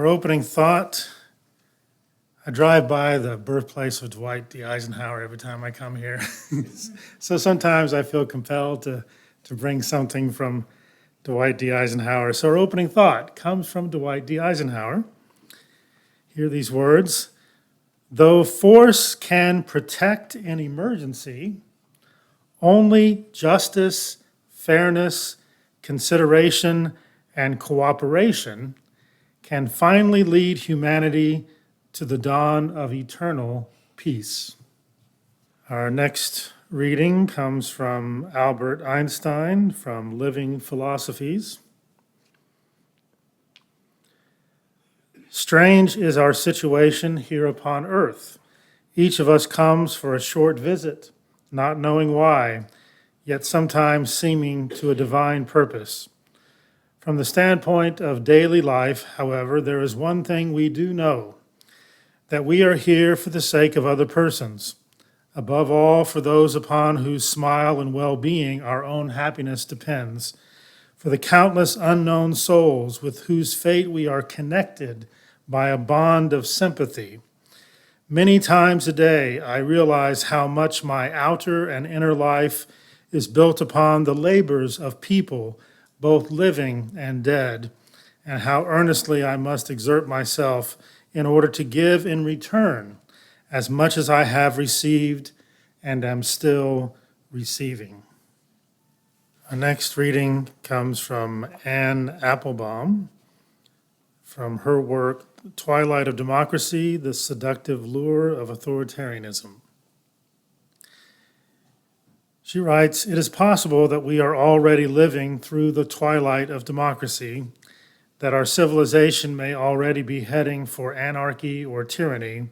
Our opening thought, I drive by the birthplace of Dwight D. Eisenhower every time I come here. So sometimes I feel compelled to bring something from Dwight D. Eisenhower. So our opening thought comes from Dwight D. Eisenhower. Hear these words: though force can protect an emergency, only justice, fairness, consideration, and cooperation can finally lead humanity to the dawn of eternal peace. Our next reading comes from Albert Einstein from Living Philosophies. Strange is our situation here upon earth. Each of us comes for a short visit, not knowing why, yet sometimes seeming to a divine purpose. From the standpoint of daily life, however, there is one thing we do know, that we are here for the sake of other persons, above all for those upon whose smile and well-being our own happiness depends, for the countless unknown souls with whose fate we are connected by a bond of sympathy. Many times a day, I realize how much my outer and inner life is built upon the labors of people, both living and dead, and how earnestly I must exert myself in order to give in return as much as I have received and am still receiving. Our next reading comes from Anne Applebaum from her work, Twilight of Democracy, The Seductive Lure of Authoritarianism. She writes, "It is possible that we are already living through the twilight of democracy, that our civilization may already be heading for anarchy or tyranny,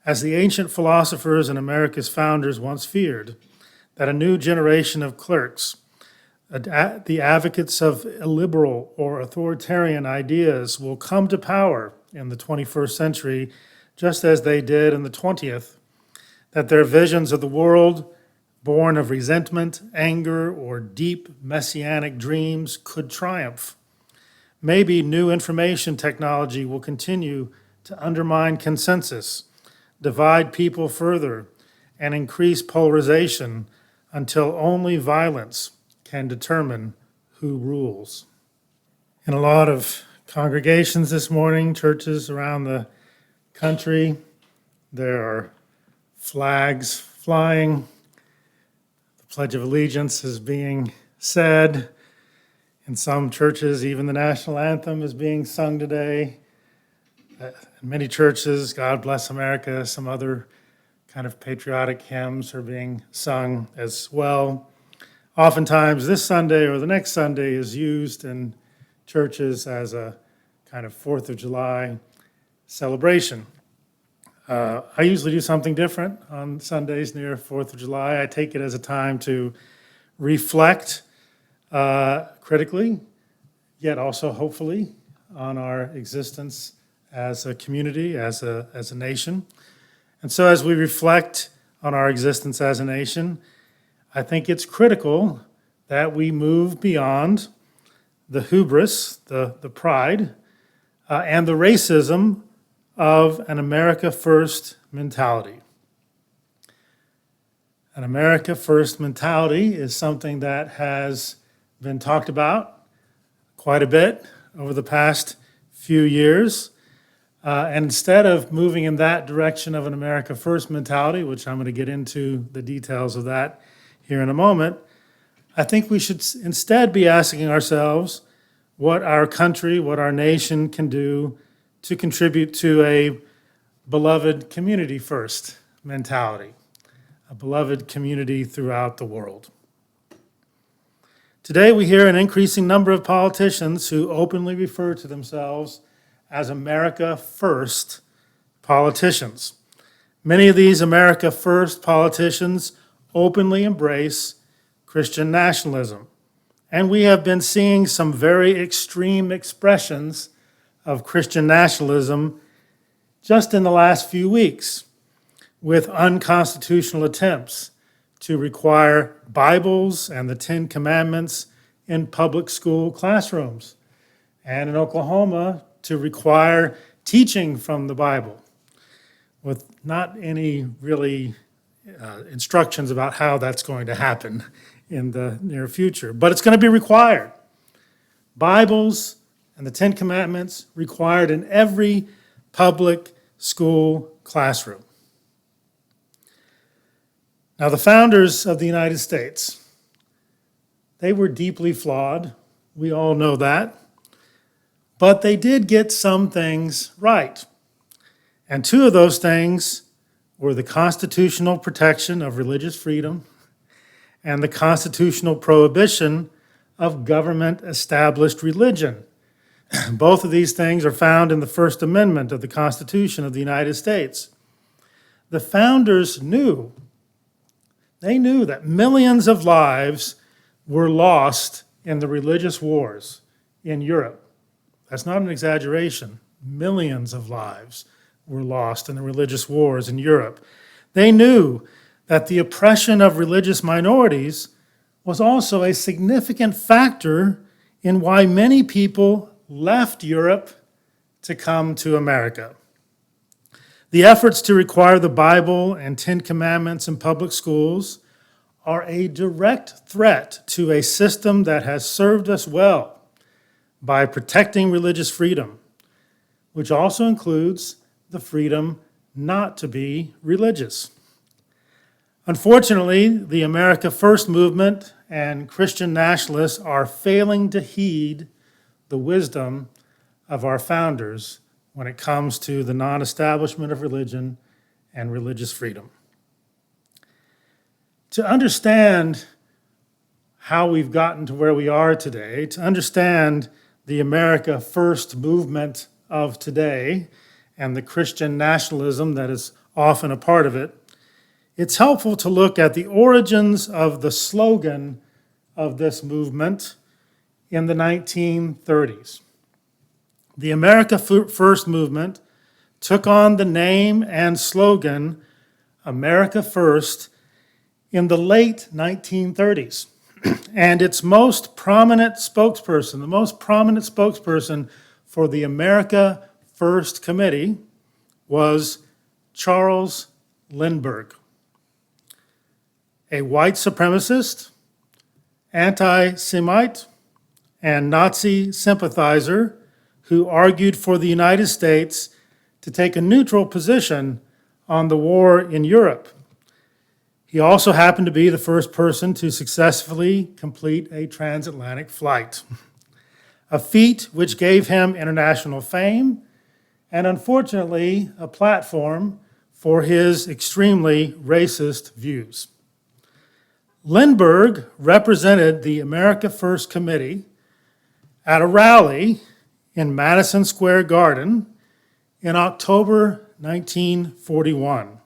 as the ancient philosophers and America's founders once feared, that a new generation of clerks, the advocates of illiberal or authoritarian ideas, will come to power in the 21st century, just as they did in the 20th, that their visions of the world, born of resentment, anger, or deep messianic dreams, could triumph. Maybe new information technology will continue to undermine consensus, divide people further, and increase polarization until only violence can determine who rules." In a lot of congregations this morning, churches around the country, there are flags flying. The Pledge of Allegiance is being said. In some churches, even the national anthem is being sung today. In many churches, God Bless America, some other kind of patriotic hymns are being sung as well. Oftentimes, this Sunday or the next Sunday is used in churches as a kind of 4th of July celebration. I usually do something different on Sundays near 4th of July. I take it as a time to reflect critically, yet also hopefully, on our existence as a community, as a nation. And so as we reflect on our existence as a nation, I think it's critical that we move beyond the hubris, the pride, and the racism of an America First mentality. An America First mentality is something that has been talked about quite a bit over the past few years. And instead of moving in that direction of an America First mentality, which I'm going to get into the details of that here in a moment, I think we should instead be asking ourselves what our country, what our nation can do to contribute to a beloved community first mentality, a beloved community throughout the world. Today we hear an increasing number of politicians who openly refer to themselves as America First politicians. Many of these America First politicians openly embrace Christian nationalism, and we have been seeing some very extreme expressions of Christian nationalism just in the last few weeks, with unconstitutional attempts to require Bibles and the Ten Commandments in public school classrooms. And in Oklahoma, to require teaching from the Bible with not any really instructions about how that's going to happen in the near future. But it's going to be required. Bibles and the Ten Commandments required in every public school classroom. Now, the founders of the United States, they were deeply flawed. We all know that. But they did get some things right. And two of those things were the constitutional protection of religious freedom and the constitutional prohibition of government-established religion. Both of these things are found in the First Amendment of the Constitution of the United States. The founders knew that millions of lives were lost in the religious wars in Europe. That's not an exaggeration. Millions of lives were lost in the religious wars in Europe. They knew that the oppression of religious minorities was also a significant factor in why many people left Europe to come to America. The efforts to require the Bible and Ten Commandments in public schools are a direct threat to a system that has served us well by protecting religious freedom, which also includes the freedom not to be religious. Unfortunately, the America First movement and Christian nationalists are failing to heed the wisdom of our founders when it comes to the non-establishment of religion and religious freedom. To understand how we've gotten to where we are today, to understand the America First movement of today and the Christian nationalism that is often a part of it, it's helpful to look at the origins of the slogan of this movement in the 1930s. The America First movement took on the name and slogan America First in the late 1930s. And its most prominent spokesperson, the most prominent spokesperson for the America First Committee was Charles Lindbergh, a white supremacist, anti-Semite, and Nazi sympathizer who argued for the United States to take a neutral position on the war in Europe. He also happened to be the first person to successfully complete a transatlantic flight, a feat which gave him international fame and, unfortunately, a platform for his extremely racist views. Lindbergh represented the America First Committee at a rally in Madison Square Garden in October 1941,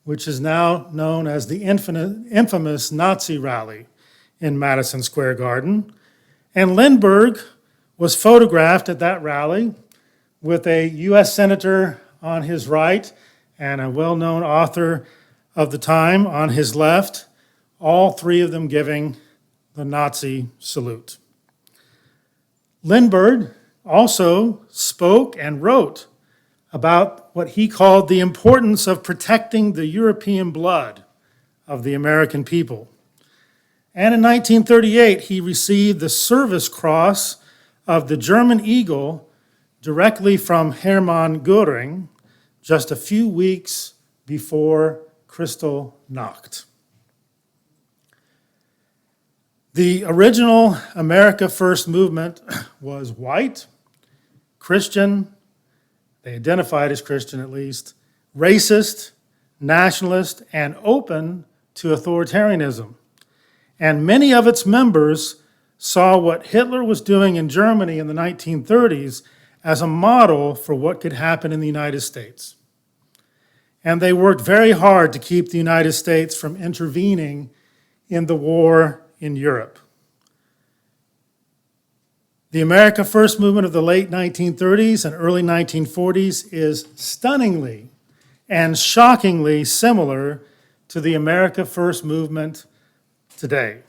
which is now known as the infamous Nazi rally in Madison Square Garden. And Lindbergh was photographed at that rally with a U.S. Senator on his right and a well-known author of the time on his left, all three of them giving the Nazi salute. Lindbergh also spoke and wrote about what he called the importance of protecting the European blood of the American people. And in 1938, he received the Service Cross of the German Eagle directly from Hermann Göring just a few weeks before Kristallnacht. The original America First movement was white, Christian, they identified as Christian at least, racist, nationalist, and open to authoritarianism. And many of its members saw what Hitler was doing in Germany in the 1930s as a model for what could happen in the United States. And they worked very hard to keep the United States from intervening in the war in Europe. The America First movement of the late 1930s and early 1940s is stunningly and shockingly similar to the America First movement today,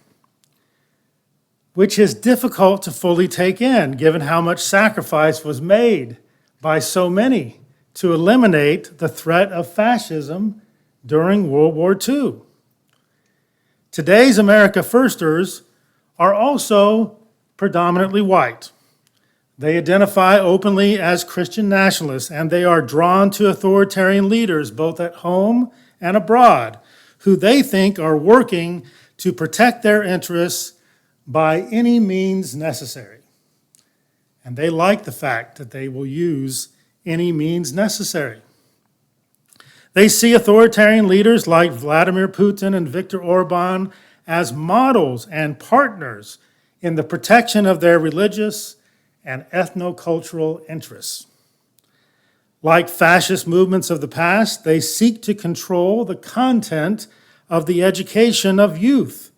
which is difficult to fully take in given how much sacrifice was made by so many to eliminate the threat of fascism during World War II. Today's America Firsters are also predominantly white. They identify openly as Christian nationalists, and they are drawn to authoritarian leaders both at home and abroad, who they think are working to protect their interests by any means necessary. And they like the fact that they will use any means necessary. They see authoritarian leaders like Vladimir Putin and Viktor Orban as models and partners in the protection of their religious and ethno-cultural interests. Like fascist movements of the past, they seek to control the content of the education of youth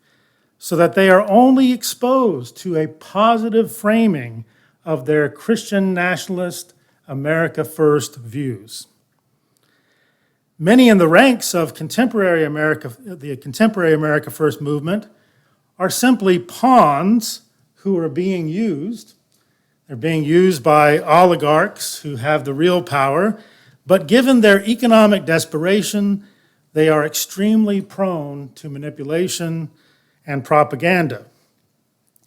so that they are only exposed to a positive framing of their Christian nationalist America First views. Many in the ranks of the contemporary America First movement are simply pawns who are being used. They're being used by oligarchs who have the real power, but given their economic desperation, they are extremely prone to manipulation and propaganda.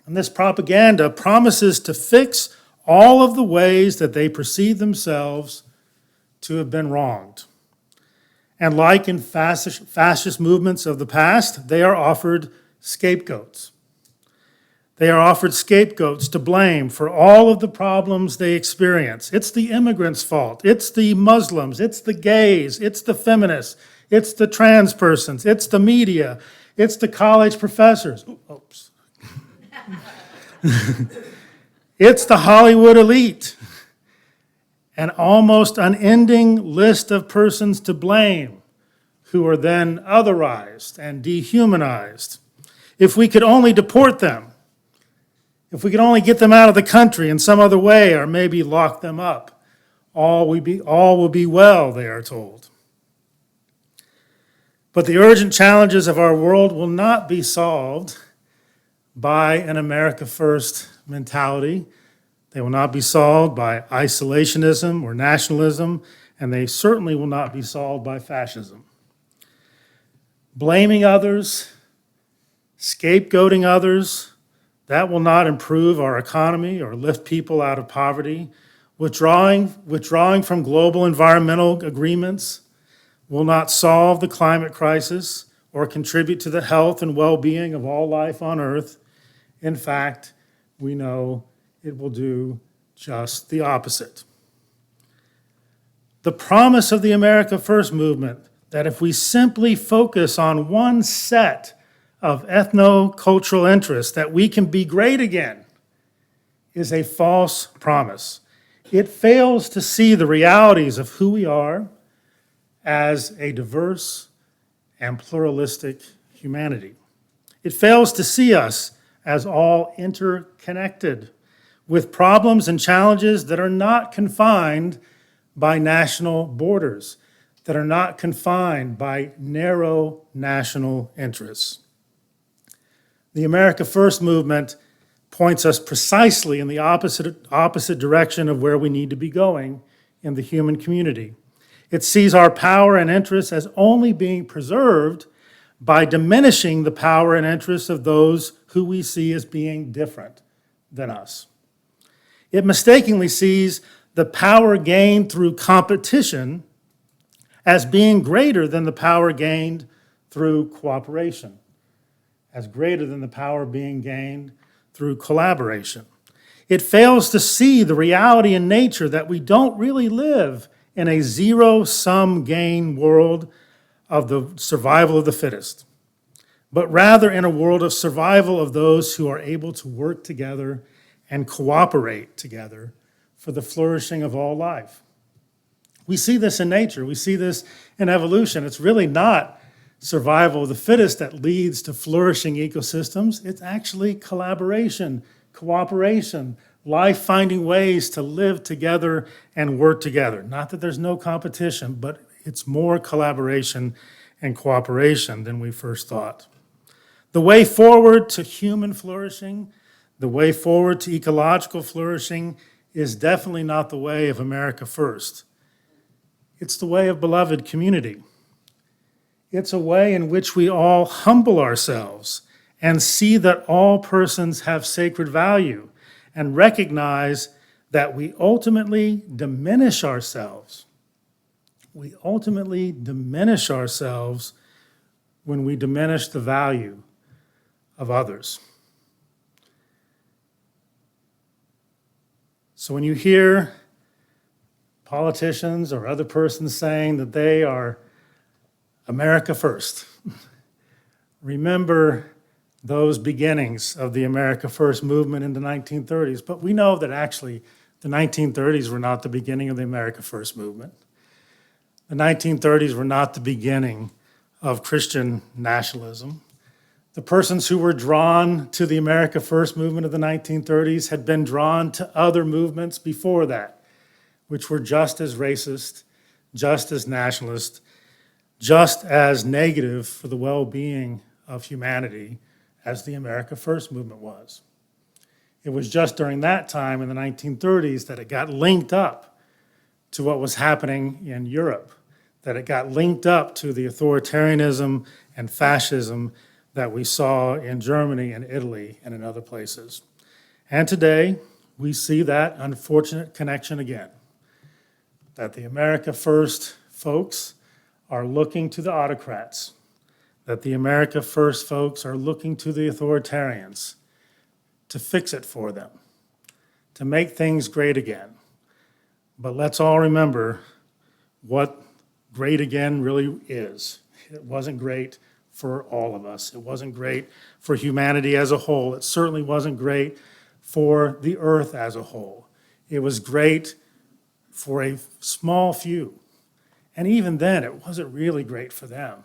And this propaganda promises to fix all of the ways that they perceive themselves to have been wronged. And like in fascist movements of the past, they are offered scapegoats. They are offered scapegoats to blame for all of the problems they experience. It's the immigrants' fault. It's the Muslims. It's the gays. It's the feminists. It's the trans persons. It's the media. It's the college professors. Oops. It's the Hollywood elite. An almost unending list of persons to blame who are then otherized and dehumanized. If we could only deport them, if we could only get them out of the country in some other way or maybe lock them up, all will be well, they are told. But the urgent challenges of our world will not be solved by an America First mentality. They will not be solved by isolationism or nationalism, and they certainly will not be solved by fascism. Blaming others, scapegoating others, that will not improve our economy or lift people out of poverty. Withdrawing from global environmental agreements will not solve the climate crisis or contribute to the health and well-being of all life on Earth. In fact, we know it will do just the opposite. The promise of the America First movement that if we simply focus on one set of ethno-cultural interests, that we can be great again, is a false promise. It fails to see the realities of who we are as a diverse and pluralistic humanity. It fails to see us as all interconnected, with problems and challenges that are not confined by national borders, that are not confined by narrow national interests. The America First movement points us precisely in the opposite direction of where we need to be going in the human community. It sees our power and interests as only being preserved by diminishing the power and interests of those who we see as being different than us. It mistakenly sees the power gained through competition as being greater than the power gained through cooperation, as greater than the power being gained through collaboration. It fails to see the reality in nature that we don't really live in a zero-sum gain world of the survival of the fittest, but rather in a world of survival of those who are able to work together and cooperate together for the flourishing of all life. We see this in nature. We see this in evolution. It's really not survival of the fittest that leads to flourishing ecosystems. It's actually collaboration, cooperation, life finding ways to live together and work together. Not that there's no competition, but it's more collaboration and cooperation than we first thought. The way forward to human flourishing, the way forward to ecological flourishing is definitely not the way of America First. It's the way of beloved community. It's a way in which we all humble ourselves and see that all persons have sacred value and recognize that we ultimately diminish ourselves. We ultimately diminish ourselves when we diminish the value of others. So when you hear politicians or other persons saying that they are America First, remember those beginnings of the America First movement in the 1930s. But we know that actually the 1930s were not the beginning of the America First movement. The 1930s were not the beginning of Christian nationalism. The persons who were drawn to the America First movement of the 1930s had been drawn to other movements before that, which were just as racist, just as nationalist, just as negative for the well-being of humanity as the America First movement was. It was just during that time in the 1930s that it got linked up to what was happening in Europe, that it got linked up to the authoritarianism and fascism that we saw in Germany and Italy and in other places. And today, we see that unfortunate connection again, that the America First folks are looking to the autocrats, that the America First folks are looking to the authoritarians to fix it for them, to make things great again. But let's all remember what great again really is. It wasn't great for all of us. It wasn't great for humanity as a whole. It certainly wasn't great for the earth as a whole. It was great for a small few. And even then, it wasn't really great for them.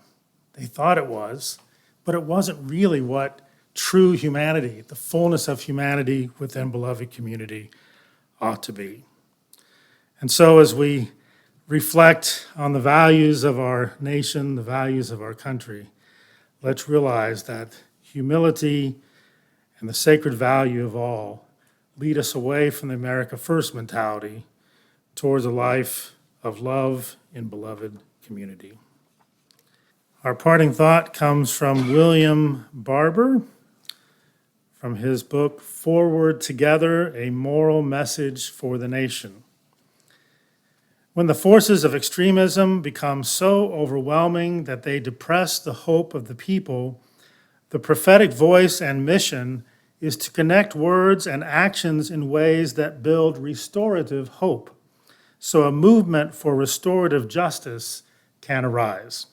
They thought it was, but it wasn't really what true humanity, the fullness of humanity within beloved community, ought to be. And so as we reflect on the values of our nation, the values of our country, let's realize that humility and the sacred value of all lead us away from the America First mentality towards a life of love in beloved community. Our parting thought comes from William Barber, from his book, Forward Together, A Moral Message for the Nation. When the forces of extremism become so overwhelming that they depress the hope of the people, the prophetic voice and mission is to connect words and actions in ways that build restorative hope, so a movement for restorative justice can arise.